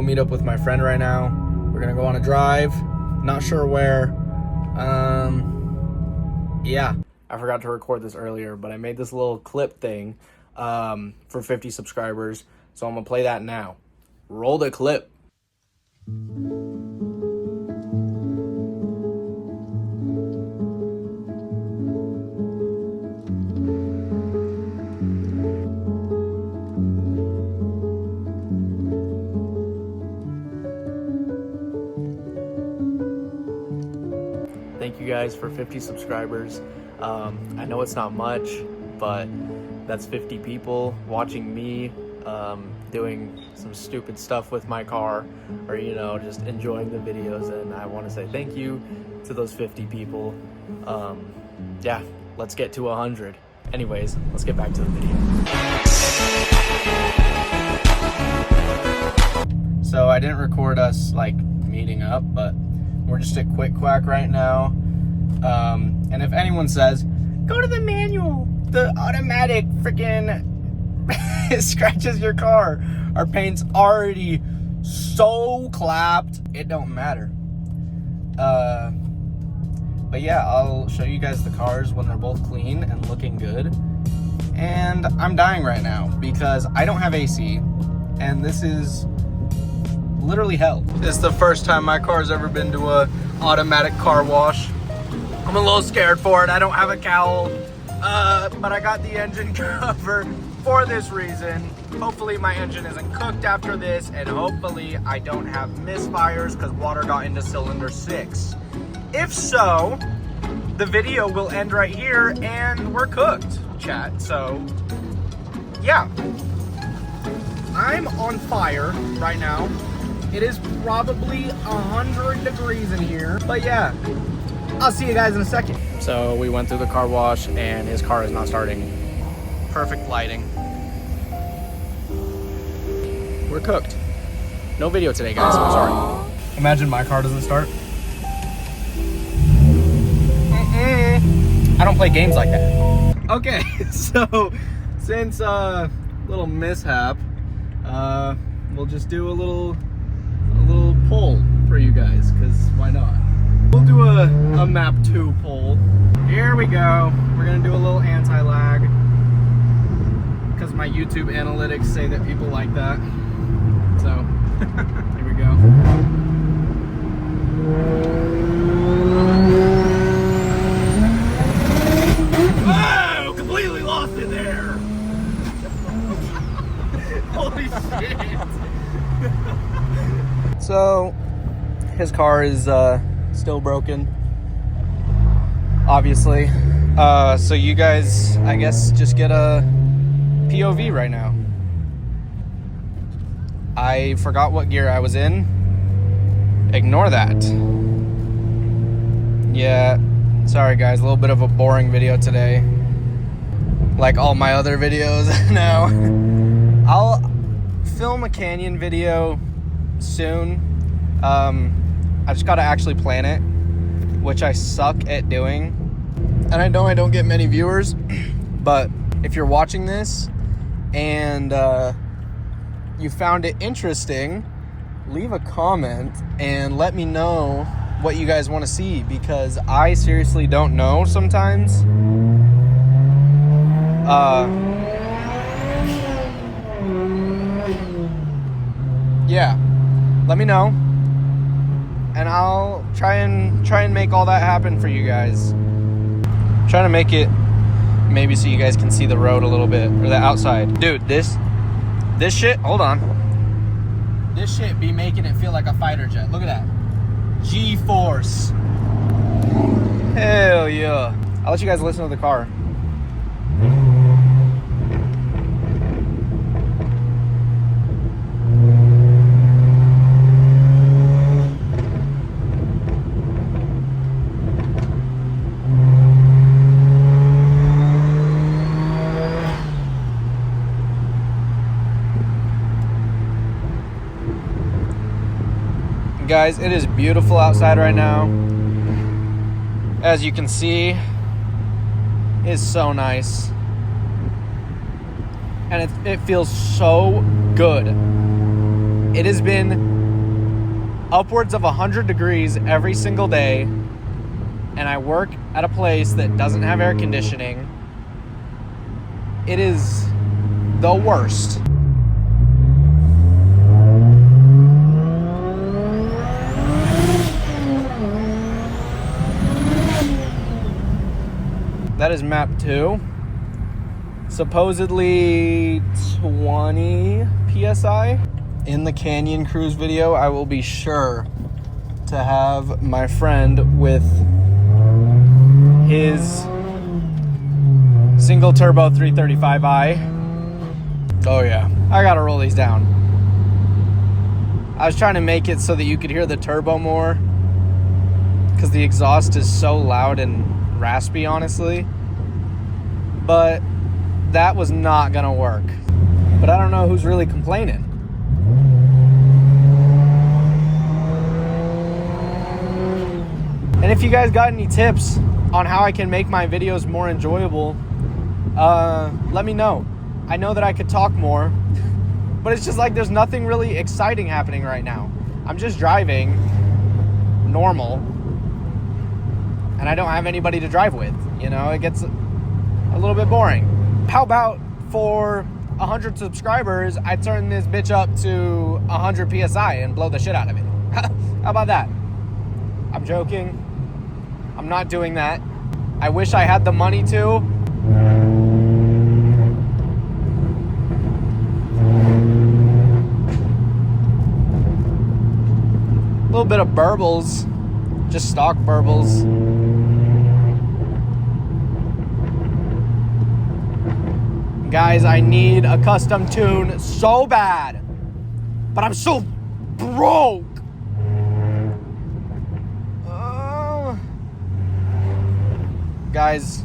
meet up with my friend right now. We're gonna go on a drive. Not sure where. Yeah. I forgot to record this earlier, but I made this little clip thing for 50 subscribers. So I'm gonna play that now. Roll the clip. Thank you guys for 50 subscribers. I know it's not much, but that's 50 people watching me doing some stupid stuff with my car, or just enjoying the videos, and I want to say thank you to those 50 people. Yeah, let's get to 100. Anyways, let's get back to the video. So I didn't record us meeting up, but we're just at Quick Quack right now. And if anyone says, go to the manual, the automatic freaking scratches your car. Our paint's already so clapped, it don't matter. But yeah, I'll show you guys the cars when they're both clean and looking good. And I'm dying right now because I don't have AC, and this is literally hell. This is the first time my car's ever been to a automatic car wash. I'm a little scared for it. I don't have a cowl, but I got the engine cover for this reason. Hopefully my engine isn't cooked after this, and hopefully I don't have misfires because water got into cylinder 6. If so, the video will end right here and we're cooked, chat. So yeah, I'm on fire right now. It is probably 100 degrees in here, but yeah, I'll see you guys in a second. So we went through the car wash and his car is not starting. Perfect lighting. We're cooked. No video today, guys, I'm sorry. Imagine my car doesn't start. I don't play games like that. Okay, so since little mishap, we'll just do a little poll for you guys, because why not? We'll do a map 2 poll. Here we go. We're gonna do a little anti-lag because my YouTube analytics say that people like that. So here we go. Oh, completely lost it there. Holy shit. So his car is still broken, obviously. So you guys, I guess, just get a POV right now. I forgot what gear I was in. Ignore that. Yeah, sorry guys, a little bit of a boring video today, like all my other videos. Now I'll film a canyon video soon. I just gotta actually plan it, which I suck at doing, and I know I don't get many viewers, but if you're watching this and you found it interesting, leave a comment and let me know what you guys want to see, because I seriously don't know sometimes. Yeah, let me know, and I'll try and make all that happen for you guys. I'm trying to make it maybe so you guys can see the road a little bit, or the outside. Dude, this shit, hold on. This shit be making it feel like a fighter jet. Look at that. G-force. Hell yeah. I'll let you guys listen to the car. Guys, it is beautiful outside right now. As you can see, it's so nice. And it feels so good. It has been upwards of 100 degrees every single day, and I work at a place that doesn't have air conditioning. It is the worst. That is map 2. Supposedly 20 PSI. In the Canyon Cruise video, I will be sure to have my friend with his single turbo 335i. Oh yeah, I gotta roll these down. I was trying to make it so that you could hear the turbo more, because the exhaust is so loud and raspy, honestly. But that was not gonna work. But I don't know who's really complaining. And if you guys got any tips on how I can make my videos more enjoyable, let me know. I know that I could talk more, but it's just like there's nothing really exciting happening right now. I'm just driving normal, and I don't have anybody to drive with. You know, it gets a little bit boring. How about for 100 subscribers, I turn this bitch up to 100 PSI and blow the shit out of it? How about that? I'm joking. I'm not doing that. I wish I had the money to. A little bit of burbles, just stock burbles. Guys, I need a custom tune so bad, but I'm so broke. Guys,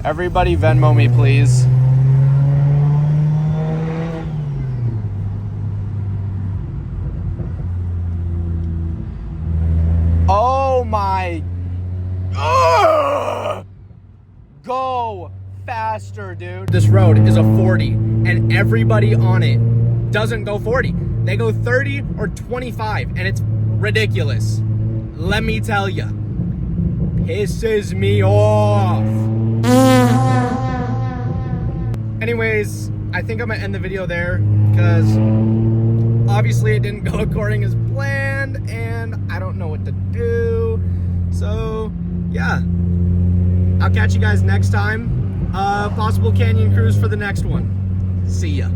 everybody Venmo me, please. Oh my. Go faster, dude. This road is a 40, and everybody on it doesn't go 40. They go 30 or 25, and it's ridiculous. Let me tell you. Pisses me off. Anyways, I think I'm gonna end the video there, because obviously it didn't go according as planned, and I don't know what to do. So yeah, I'll catch you guys next time. Possible Canyon Cruise for the next one. See ya.